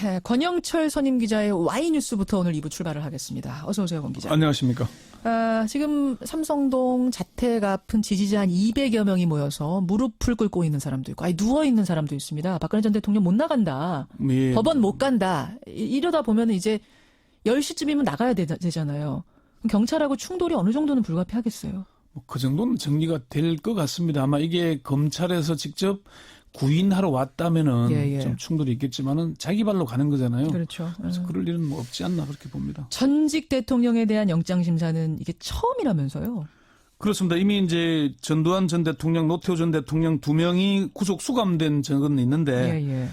네, 권영철 선임 기자의 Y뉴스부터 오늘 2부 출발을 하겠습니다. 어서 오세요, 권 기자. 안녕하십니까. 지금 삼성동 자택 앞은 지지자 한 200여 명이 모여서 무릎을 꿇고 있는 사람도 있고, 누워 있는 사람도 있습니다. 박근혜 전 대통령 못 나간다. 예. 법원 못 간다. 이러다 보면 이제 10시쯤이면 나가야 되잖아요. 경찰하고 충돌이 어느 정도는 불가피하겠어요? 그 정도는 정리가 될 것 같습니다. 아마 이게 검찰에서 직접 구인하러 왔다면은 좀 충돌이 있겠지만은 자기 발로 가는 거잖아요. 그렇죠. 그래서 그럴 일은 뭐 없지 않나 그렇게 봅니다. 전직 대통령에 대한 영장 심사는 이게 처음이라면서요? 그렇습니다. 이미 이제 전두환 전 대통령, 노태우 전 대통령 두 명이 구속 수감된 적은 있는데,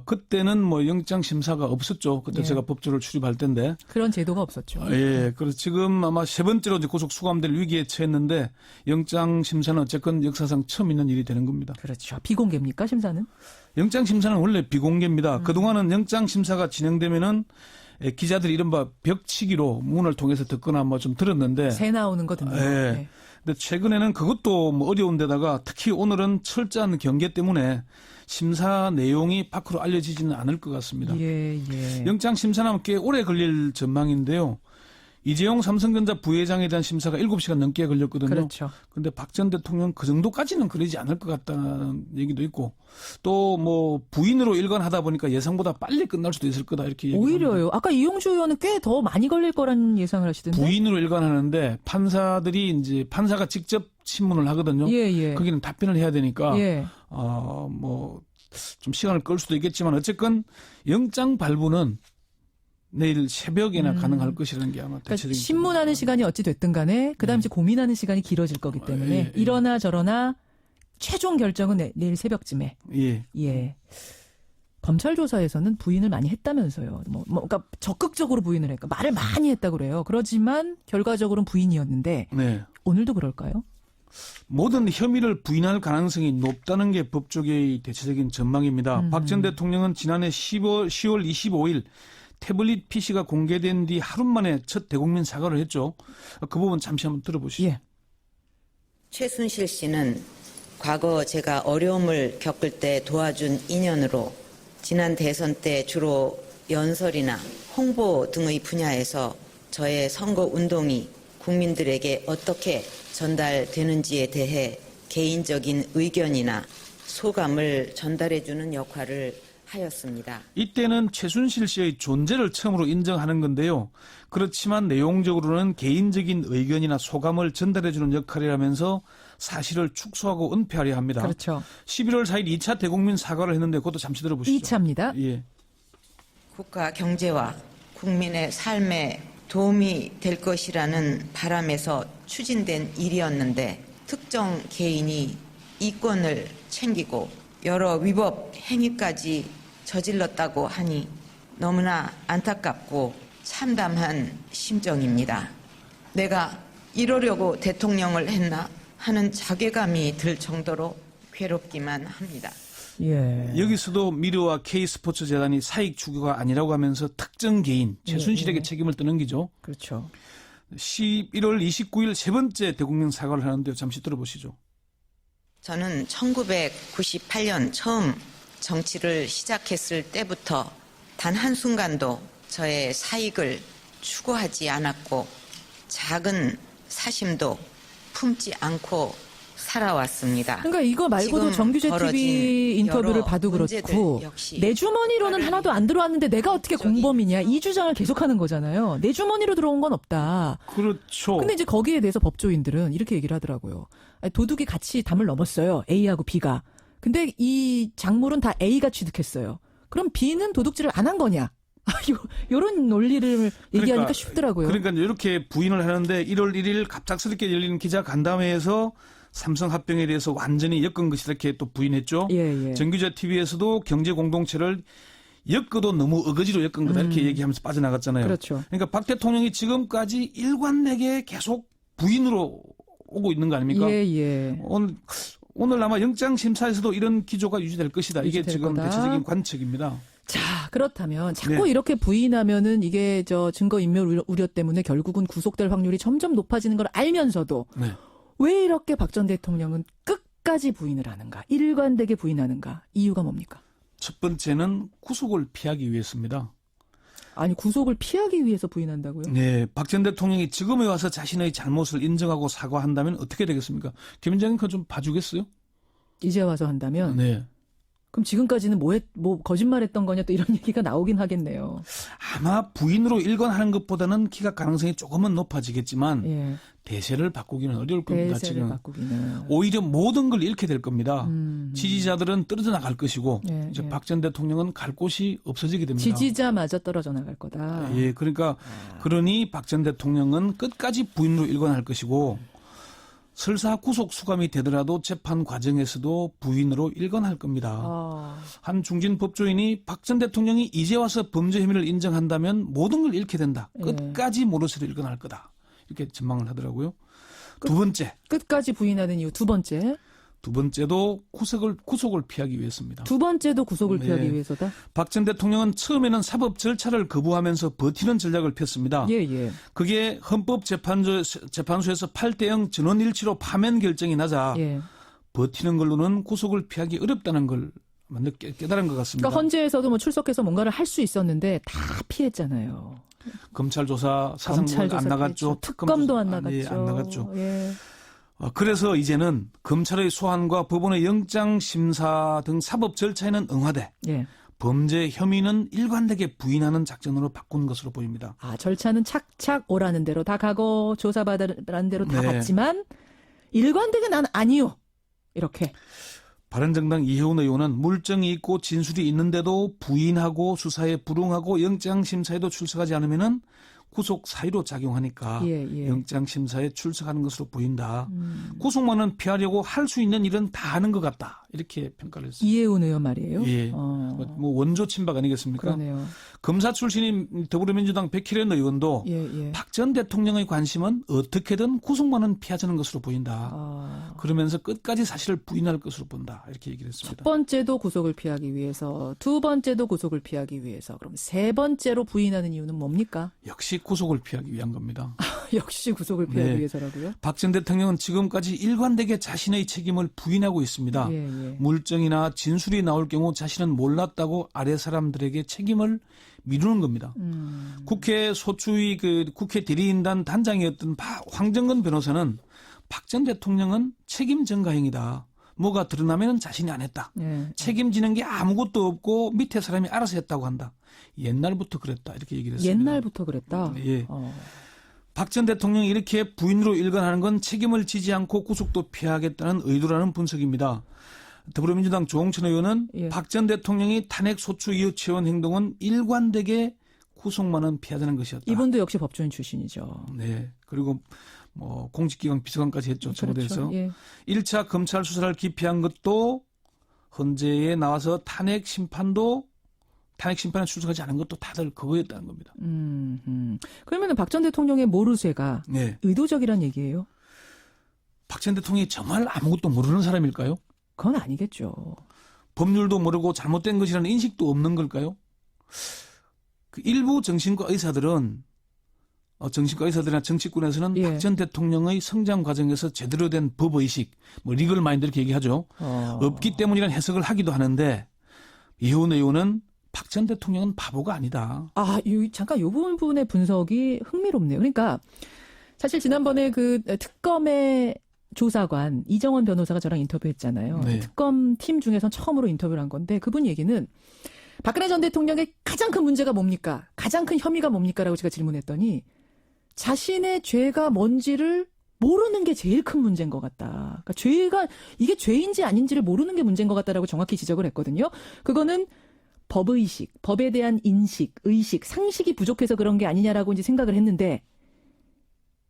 그때는 뭐 영장 심사가 없었죠. 그때 제가 법조를 출입할 때인데 그런 제도가 없었죠. 그래서 지금 아마 세 번째로 이제 구속 수감될 위기에 처했는데 영장 심사는 어쨌건 역사상 처음 있는 일이 되는 겁니다. 그렇죠. 비공개입니까, 심사는? 영장 심사는 원래 비공개입니다. 그동안은 영장 심사가 진행되면은 기자들이 이른바 벽치기로 문을 통해서 듣거나 뭐 좀 들었는데 새 나오는 거 듣는 거. 근데 최근에는 그것도 뭐 어려운 데다가 특히 오늘은 철저한 경계 때문에 심사 내용이 밖으로 알려지지는 않을 것 같습니다. 영장 심사는 꽤 오래 걸릴 전망인데요. 이재용 삼성전자 부회장에 대한 심사가 7시간 넘게 걸렸거든요. 그렇죠. 근데 박 전 대통령 그 정도까지는 그러지 않을 것 같다는 얘기도 있고, 또 뭐 부인으로 일관하다 보니까 예상보다 빨리 끝날 수도 있을 거다 이렇게 얘기합니다. 오히려요. 아까 이용주 의원은 꽤 더 많이 걸릴 거라는 예상을 하시던데. 부인으로 일관하는데 판사들이 이제 판사가 직접 신문을 하거든요. 거기는 답변을 해야 되니까 뭐 좀 시간을 끌 수도 있겠지만 어쨌건 영장 발부는 내일 새벽에나 가능할 것이라는 게 아마 대체적인. 그러니까 신문하는 시간이 어찌 됐든 간에 그다음 이제 고민하는 시간이 길어질 거기 때문에 이러나 저러나 최종 결정은 내일 새벽쯤에. 검찰 조사에서는 부인을 많이 했다면서요. 그러니까 적극적으로 부인을 했고 말을 많이 했다고 그래요. 그렇지만 결과적으로는 부인이었는데 오늘도 그럴까요? 모든 혐의를 부인할 가능성이 높다는 게 법조계의 대체적인 전망입니다. 박 전 대통령은 지난해 10월 25일 태블릿 PC가 공개된 뒤 하루 만에 첫 대국민 사과를 했죠. 그 부분 잠시 한번 들어보시죠. 최순실 씨는 과거 제가 어려움을 겪을 때 도와준 인연으로 지난 대선 때 주로 연설이나 홍보 등의 분야에서 저의 선거 운동이 국민들에게 어떻게 전달되는지에 대해 개인적인 의견이나 소감을 전달해주는 역할을 하였습니다. 이때는 최순실 씨의 존재를 처음으로 인정하는 건데요. 그렇지만 내용적으로는 개인적인 의견이나 소감을 전달해주는 역할이라면서 사실을 축소하고 은폐하려 합니다. 그렇죠. 11월 4일 2차 대국민 사과를 했는데 그것도 잠시 들어보시죠. 2차입니다. 국가 경제와 국민의 삶에 도움이 될 것이라는 바람에서 추진된 일이었는데 특정 개인이 이권을 챙기고 여러 위법 행위까지 저질렀다고 하니 너무나 안타깝고 참담한 심정입니다. 내가 이러려고 대통령을 했나 하는 자괴감이 들 정도로 괴롭기만 합니다. 여기서도 미르와 K스포츠재단이 사익 추구가 아니라고 하면서 특정 개인 최순실에게 책임을 떠넘기죠. 그렇죠. 11월 29일 세 번째 대국민 사과를 하는데요. 잠시 들어보시죠. 저는 1998년 처음 정치를 시작했을 때부터 단 한순간도 저의 사익을 추구하지 않았고 작은 사심도 품지 않고 살아왔습니다. 그러니까 이거 말고도 정규제 TV 인터뷰를 봐도 그렇고 내 주머니로는 하나도 안 들어왔는데 내가 어떻게 공범이냐 이 주장을 계속하는 거잖아요. 내 주머니로 들어온 건 없다. 그렇죠. 근데 이제 거기에 대해서 법조인들은 이렇게 얘기를 하더라고요. 도둑이 같이 담을 넘었어요. A하고 B가. 근데 이 작물은 다 A가 취득했어요. 그럼 B는 도둑질을 안 한 거냐? 이런 논리를 얘기하니까 쉽더라고요. 그러니까 이렇게 부인을 하는데 1월 1일 갑작스럽게 열리는 기자간담회에서 삼성 합병에 대해서 완전히 엮은 것이 이렇게 또 부인했죠. 정규제 TV에서도 경제 공동체를 엮어도 너무 어거지로 엮은 거다 이렇게 얘기하면서 빠져나갔잖아요. 그렇죠. 그러니까 박 대통령이 지금까지 일관되게 계속 부인으로 오고 있는 거 아닙니까? 오늘 아마 영장 심사에서도 이런 기조가 유지될 것이다. 이게 지금 거다. 대체적인 관측입니다. 자, 그렇다면 자꾸 이렇게 부인하면은 이게 증거인멸 우려 때문에 결국은 구속될 확률이 점점 높아지는 걸 알면서도 왜 이렇게 박 전 대통령은 끝까지 부인을 하는가? 일관되게 부인하는가? 이유가 뭡니까? 첫 번째는 구속을 피하기 위해서입니다. 아니 구속을 피하기 위해서 부인한다고요? 네, 박 전 대통령이 지금에 와서 자신의 잘못을 인정하고 사과한다면 어떻게 되겠습니까? 김현장님 그거 좀 봐주겠어요? 이제 와서 한다면? 네. 그럼 지금까지는 뭐 거짓말했던 거냐 또 이런 얘기가 나오긴 하겠네요. 아마 부인으로 일관하는 것보다는 기각 가능성이 조금은 높아지겠지만 예. 대세를 바꾸기는 어려울 겁니다. 대세를 지금 바꾸기는. 오히려 모든 걸 잃게 될 겁니다. 지지자들은 떨어져 나갈 것이고 예, 이제 예. 박 전 대통령은 갈 곳이 없어지게 됩니다. 지지자마저 떨어져 나갈 거다. 예, 그러니까 그러니 박 전 대통령은 끝까지 부인으로 일관할 것이고 설사 구속 수감이 되더라도 재판 과정에서도 부인으로 일관할 겁니다. 한 중진 법조인이 박 전 대통령이 이제 와서 범죄 혐의를 인정한다면 모든 걸 잃게 된다. 예. 끝까지 모르쇠로 일관할 거다. 이렇게 전망을 하더라고요. 두 번째. 끝까지 부인하는 이유 두 번째. 두 번째도 구속을 피하기 위해서입니다. 두 번째도 구속을 네. 피하기 위해서다? 박 전 대통령은 처음에는 사법 절차를 거부하면서 버티는 전략을 폈습니다. 예, 예. 그게 헌법재판소에서 8대0 전원일치로 파면 결정이 나자 예. 버티는 걸로는 구속을 피하기 어렵다는 걸 먼저 깨달은 것 같습니다. 그러니까 헌재에서도 뭐 출석해서 뭔가를 할 수 있었는데 다 피했잖아요. 검찰 조사 사상권 안 나갔죠. 특검도 안 나갔죠. 예, 안 나갔죠. 예. 그래서 이제는 검찰의 소환과 법원의 영장 심사 등 사법 절차에는 응하되 예. 범죄 혐의는 일관되게 부인하는 작전으로 바꾼 것으로 보입니다. 아, 절차는 착착 오라는 대로 다 가고 조사받으라는 대로 다 네. 갔지만 일관되게 난 아니요. 이렇게. 바른정당 이혜훈 의원은 물증이 있고 진술이 있는데도 부인하고 수사에 불응하고 영장심사에도 출석하지 않으면은 구속 사유로 작용하니까 예, 예. 영장심사에 출석하는 것으로 보인다. 구속만은 피하려고 할 수 있는 일은 다 하는 것 같다. 이렇게 평가를 했습니다. 이혜훈 의원 말이에요. 예. 뭐 원조 친박 아니겠습니까? 그러네요. 검사 출신인 더불어민주당 백희련 의원도 예, 예. 박 전 대통령의 관심은 어떻게든 구속만은 피하자는 것으로 보인다. 그러면서 끝까지 사실을 부인할 것으로 본다. 이렇게 얘기를 했습니다. 첫 번째도 구속을 피하기 위해서, 두 번째도 구속을 피하기 위해서, 그럼 세 번째로 부인하는 이유는 뭡니까? 역시 구속을 피하기 위한 겁니다. 역시 구속을 피하기 네. 위해서라고요? 박 전 대통령은 지금까지 일관되게 자신의 책임을 부인하고 있습니다. 예, 예. 물증이나 진술이 나올 경우 자신은 몰랐다고 아래 사람들에게 책임을 미루는 겁니다. 국회 소추위 국회 대리인단 단장이었던 황정근 변호사는 박 전 대통령은 책임 전가행위다. 뭐가 드러나면 자신이 안 했다. 예. 책임지는 게 아무것도 없고 밑에 사람이 알아서 했다고 한다. 옛날부터 그랬다. 이렇게 얘기를 했습니다. 옛날부터 그랬다? 예. 박 전 대통령이 이렇게 부인으로 일관하는 건 책임을 지지 않고 구속도 피하겠다는 의도라는 분석입니다. 더불어민주당 조홍천 의원은 예. 박 전 대통령이 탄핵 소추 이유치원 행동은 일관되게 구속만은 피하자는 것이었다. 이분도 역시 법조인 출신이죠. 네. 그리고 뭐 공직기강 비서관까지 했죠. 청와대에서. 그렇죠. 예. 1차 검찰 수사를 기피한 것도 헌재에 나와서 탄핵 심판에 출석하지 않은 것도 다들 그거였다는 겁니다. 그러면 박 전 대통령의 모르쇠가 네. 의도적이란 얘기예요? 박 전 대통령이 정말 아무것도 모르는 사람일까요? 그건 아니겠죠. 법률도 모르고 잘못된 것이라는 인식도 없는 걸까요? 그 일부 정신과 의사들이나 정치권에서는 예. 박 전 대통령의 성장 과정에서 제대로 된 법의식, 뭐 리걸 마인드 이렇게 얘기하죠. 없기 때문이라는 해석을 하기도 하는데 이혜훈 의원은 박 전 대통령은 바보가 아니다. 잠깐 요 부분의 분석이 흥미롭네요. 그러니까 사실 지난번에 그 특검의 조사관 이정원 변호사가 저랑 인터뷰했잖아요. 네. 특검 팀 중에서 처음으로 인터뷰를 한 건데 그분 얘기는 박근혜 전 대통령의 가장 큰 문제가 뭡니까? 가장 큰 혐의가 뭡니까? 라고 제가 질문했더니 자신의 죄가 뭔지를 모르는 게 제일 큰 문제인 것 같다. 그러니까 이게 죄인지 아닌지를 모르는 게 문제인 것 같다라고 정확히 지적을 했거든요. 그거는 법의식, 법에 대한 인식, 의식, 상식이 부족해서 그런 게 아니냐라고 이제 생각을 했는데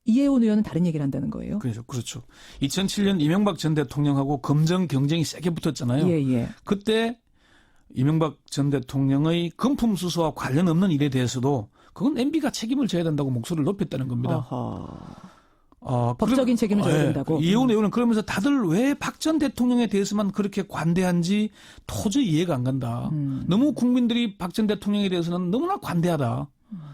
이혜훈 의원은 다른 얘기를 한다는 거예요. 그렇죠. 2007년 이명박 전 대통령하고 검정 경쟁이 세게 붙었잖아요. 예. 그때 이명박 전 대통령의 금품 수수와 관련 없는 일에 대해서도 그건 MB가 책임을 져야 된다고 목소리를 높였다는 겁니다. 법적인 책임을 져야 된다고. 이혜훈 의원은 그러면서 다들 왜 박 전 대통령에 대해서만 그렇게 관대한지 도저히 이해가 안 간다. 너무 국민들이 박 전 대통령에 대해서는 너무나 관대하다.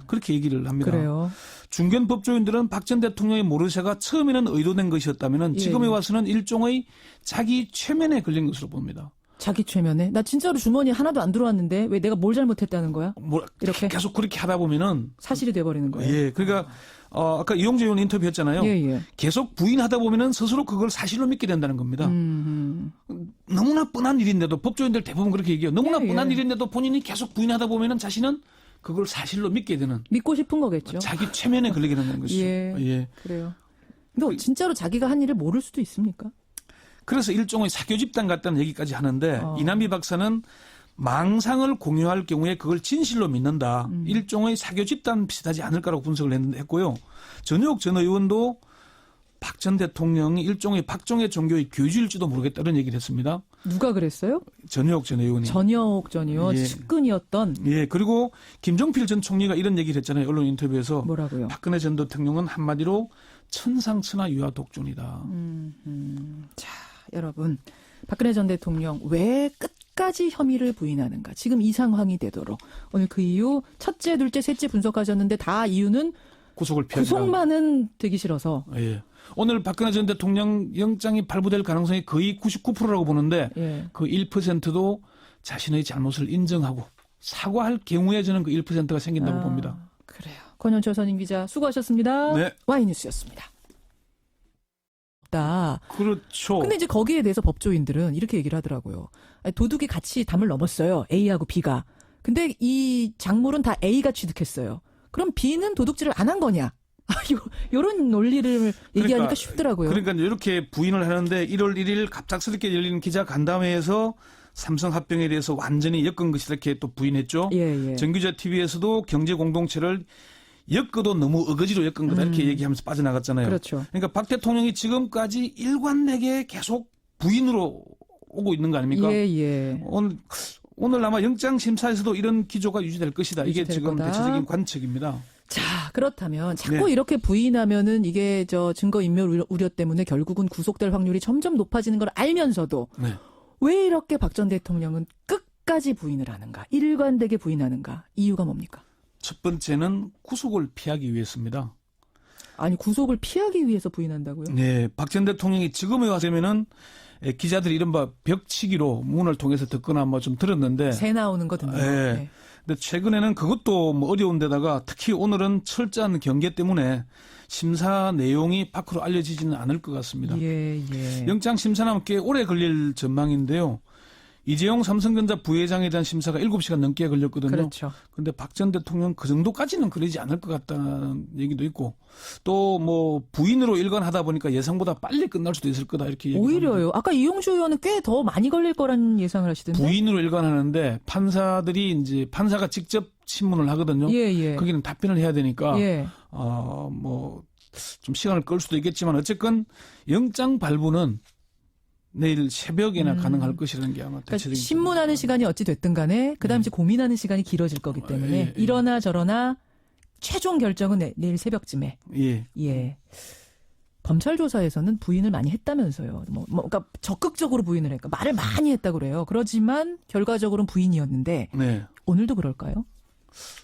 그렇게 얘기를 합니다. 그래요. 중견 법조인들은 박 전 대통령의 모르쇠가 처음에는 의도된 것이었다면 지금에 와서는 일종의 자기 최면에 걸린 것으로 봅니다. 자기 최면에? 나 진짜로 주머니에 하나도 안 들어왔는데 왜 내가 뭘 잘못했다는 거야? 이렇게? 계속 그렇게 하다 보면은 사실이 돼버리는 거예요. 예, 그러니까 아까 이용재 의원 인터뷰했잖아요. 예. 계속 부인하다 보면은 스스로 그걸 사실로 믿게 된다는 겁니다. 너무나 뻔한 일인데도 법조인들 대부분 그렇게 얘기해요. 너무나 뻔한 일인데도 본인이 계속 부인하다 보면은 자신은 그걸 사실로 믿게 되는. 믿고 싶은 거겠죠. 자기 최면에 걸리게 되는 것이죠. 예. 그래요. 근데 진짜로 자기가 한 일을 모를 수도 있습니까? 그래서 일종의 사교 집단 같다는 얘기까지 하는데 이남희 박사는 망상을 공유할 경우에 그걸 진실로 믿는다. 일종의 사교 집단 비슷하지 않을까라고 분석을 했고요. 전효옥 전 의원도 박 전 대통령이 일종의 박정희 종교의 교주일지도 모르겠다 이런 얘기를 했습니다. 누가 그랬어요? 전효옥 전 의원이. 전효옥 전 의원 측근이었던. 예. 그리고 김종필 전 총리가 이런 얘기를 했잖아요. 언론 인터뷰에서. 뭐라고요? 박근혜 전 대통령은 한마디로 천상천하 유아 독존이다. 자, 여러분. 박근혜 전 대통령 왜 끝까지 혐의를 부인하는가. 지금 이 상황이 되도록. 오늘 그 이유 첫째, 둘째, 셋째 분석하셨는데 다 이유는 구속을 피하기. 구속만은 되기 싫어서. 예. 오늘 박근혜 전 대통령 영장이 발부될 가능성이 거의 99%라고 보는데 그 1%도 자신의 잘못을 인정하고 사과할 경우에 저는 그 1%가 생긴다고 봅니다. 그래요. 권현철 선임 기자 수고하셨습니다. 네. 와이뉴스였습니다. 그렇죠. 근데 이제 거기에 대해서 법조인들은 이렇게 얘기를 하더라고요. 도둑이 같이 담을 넘었어요. A하고 B가. 근데 이 작물은 다 A가 취득했어요. 그럼 B는 도둑질을 안 한 거냐? 요런 논리를 얘기하니까 쉽더라고요. 그러니까 이렇게 부인을 하는데 1월 1일 갑작스럽게 열리는 기자간담회에서 삼성 합병에 대해서 완전히 엮은 것이 이렇게 또 부인했죠. 정규자 TV에서도 경제 공동체를 엮어도 너무 어거지로 엮은 거다 이렇게 얘기하면서 빠져나갔잖아요. 그렇죠. 그러니까 박 대통령이 지금까지 일관되게 계속 부인으로 오고 있는 거 아닙니까? 오늘 아마 영장 심사에서도 이런 기조가 유지될 것이다. 이게 지금 대체적인 관측입니다. 자, 그렇다면 자꾸 이렇게 부인하면은 이게 증거인멸 우려 때문에 결국은 구속될 확률이 점점 높아지는 걸 알면서도 왜 이렇게 박 전 대통령은 끝까지 부인을 하는가? 일관되게 부인하는가? 이유가 뭡니까? 첫 번째는 구속을 피하기 위해서입니다. 아니, 구속을 피하기 위해서 부인한다고요? 네. 박 전 대통령이 지금에 와서면은 기자들이 이른바 벽치기로 문을 통해서 듣거나 뭐 좀 들었는데. 새 나오는 거 듣는 거. 네. 근데 최근에는 그것도 뭐 어려운 데다가 특히 오늘은 철저한 경계 때문에 심사 내용이 밖으로 알려지지는 않을 것 같습니다. 영장 심사는 꽤 오래 걸릴 전망인데요. 이재용 삼성전자 부회장에 대한 심사가 7시간 넘게 걸렸거든요. 그렇죠. 근데 박 전 대통령 그 정도까지는 그러지 않을 것 같다는 얘기도 있고 또 뭐 부인으로 일관하다 보니까 예상보다 빨리 끝날 수도 있을 거다 이렇게 얘기합니다. 오히려요. 아까 이용주 의원은 꽤 더 많이 걸릴 거라는 예상을 하시던데. 부인으로 일관하는데 판사들이 이제 판사가 직접 신문을 하거든요. 거기는 답변을 해야 되니까 뭐 좀 시간을 끌 수도 있겠지만 어쨌건 영장 발부는 내일 새벽에나 가능할 것이라는 게 아마 대체적인. 그러니까 신문하는 시간이 어찌 됐든 간에 그다음 이제 고민하는 시간이 길어질 거기 때문에 이러나 저러나 최종 결정은 내일 새벽쯤에. 검찰 조사에서는 부인을 많이 했다면서요. 그러니까 적극적으로 부인을 했고 말을 많이 했다고 그래요. 그렇지만 결과적으로는 부인이었는데 오늘도 그럴까요?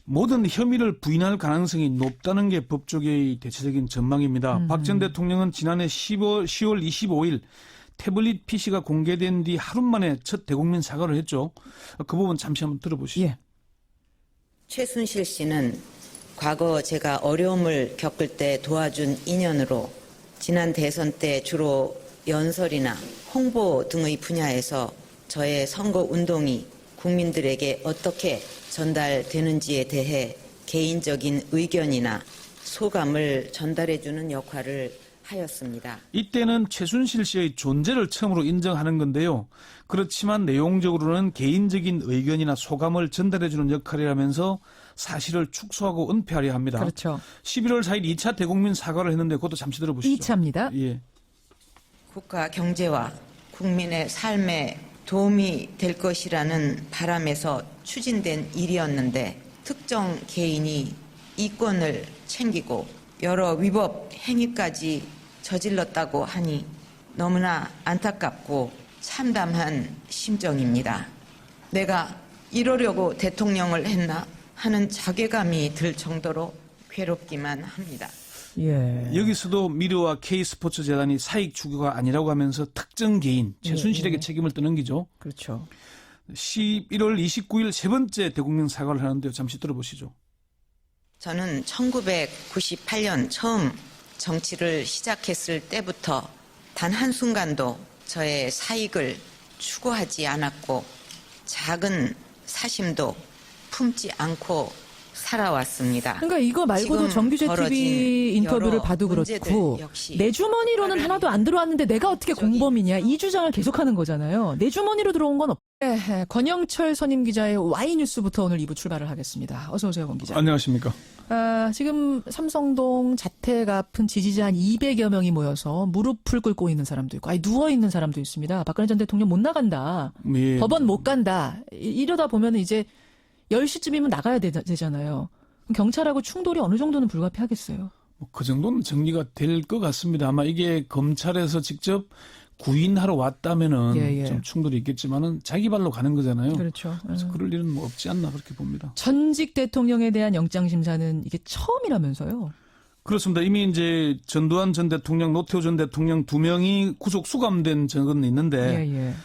모든 혐의를 부인할 가능성이 높다는 게 법조계의 대체적인 전망입니다. 박 전 대통령은 지난해 10월 25일 태블릿 PC가 공개된 뒤 하루 만에 첫 대국민 사과를 했죠. 그 부분 잠시 한번 들어보시죠. 최순실 씨는 과거 제가 어려움을 겪을 때 도와준 인연으로 지난 대선 때 주로 연설이나 홍보 등의 분야에서 저의 선거 운동이 국민들에게 어떻게 전달되는지에 대해 개인적인 의견이나 소감을 전달해주는 역할을 하였습니다. 이때는 최순실 씨의 존재를 처음으로 인정하는 건데요. 그렇지만 내용적으로는 개인적인 의견이나 소감을 전달해주는 역할이라면서 사실을 축소하고 은폐하려 합니다. 그렇죠. 11월 4일 2차 대국민 사과를 했는데 그것도 잠시 들어보시죠. 2차입니다. 국가 경제와 국민의 삶에 도움이 될 것이라는 바람에서 추진된 일이었는데 특정 개인이 이권을 챙기고 여러 위법 행위까지 저질렀다고 하니 너무나 안타깝고 참담한 심정입니다. 내가 이러려고 대통령을 했나 하는 자괴감이 들 정도로 괴롭기만 합니다. 예. 여기서도 미르와 K스포츠 재단이 사익 추구가 아니라고 하면서 특정 개인 최순실에게 책임을 떠넘기죠. 그렇죠. 11월 29일 세 번째 대국민 사과를 하는데요. 잠시 들어보시죠. 저는 1998년 처음 정치를 시작했을 때부터 단 한순간도 저의 사익을 추구하지 않았고 작은 사심도 품지 않고 살아왔습니다. 그러니까 이거 말고도 지금 정규제 벌어진 TV 인터뷰를 여러 봐도 문제들 그렇고 역시 내 주머니로는 하나도 안 들어왔는데 내가 어떻게 공범이냐 이 주장을 계속하는 거잖아요. 내 주머니로 들어온 건 없. 네, 권영철 선임 기자의 Y뉴스부터 오늘 2부 출발을 하겠습니다. 어서 오세요, 권 기자. 안녕하십니까. 지금 삼성동 자택 앞은 지지자 한 200여 명이 모여서 무릎을 꿇고 있는 사람도 있고 누워 있는 사람도 있습니다. 박근혜 전 대통령 못 나간다. 예. 법원 못 간다. 이러다 보면 이제 10시쯤이면 나가야 되잖아요. 그럼 경찰하고 충돌이 어느 정도는 불가피하겠어요? 그 정도는 정리가 될 것 같습니다. 아마 이게 검찰에서 직접 구인하러 왔다면은 좀 충돌이 있겠지만은 자기 발로 가는 거잖아요. 그렇죠. 그래서 그럴 일은 뭐 없지 않나 그렇게 봅니다. 전직 대통령에 대한 영장 심사는 이게 처음이라면서요? 그렇습니다. 이미 이제 전두환 전 대통령, 노태우 전 대통령 두 명이 구속 수감된 적은 있는데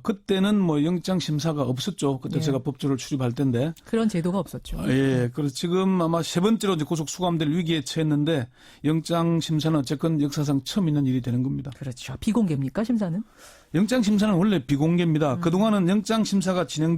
그때는 뭐 영장 심사가 없었죠. 그때 제가 법조를 출입할 때인데 그런 제도가 없었죠. 예, 그래서 지금 아마 세 번째로 이제 구속 수감될 위기에 처했는데 영장 심사는 어쨌건 역사상 처음 있는 일이 되는 겁니다. 그렇죠. 비공개입니까 심사는? 영장 심사는 원래 비공개입니다. 그동안은 영장 심사가 진행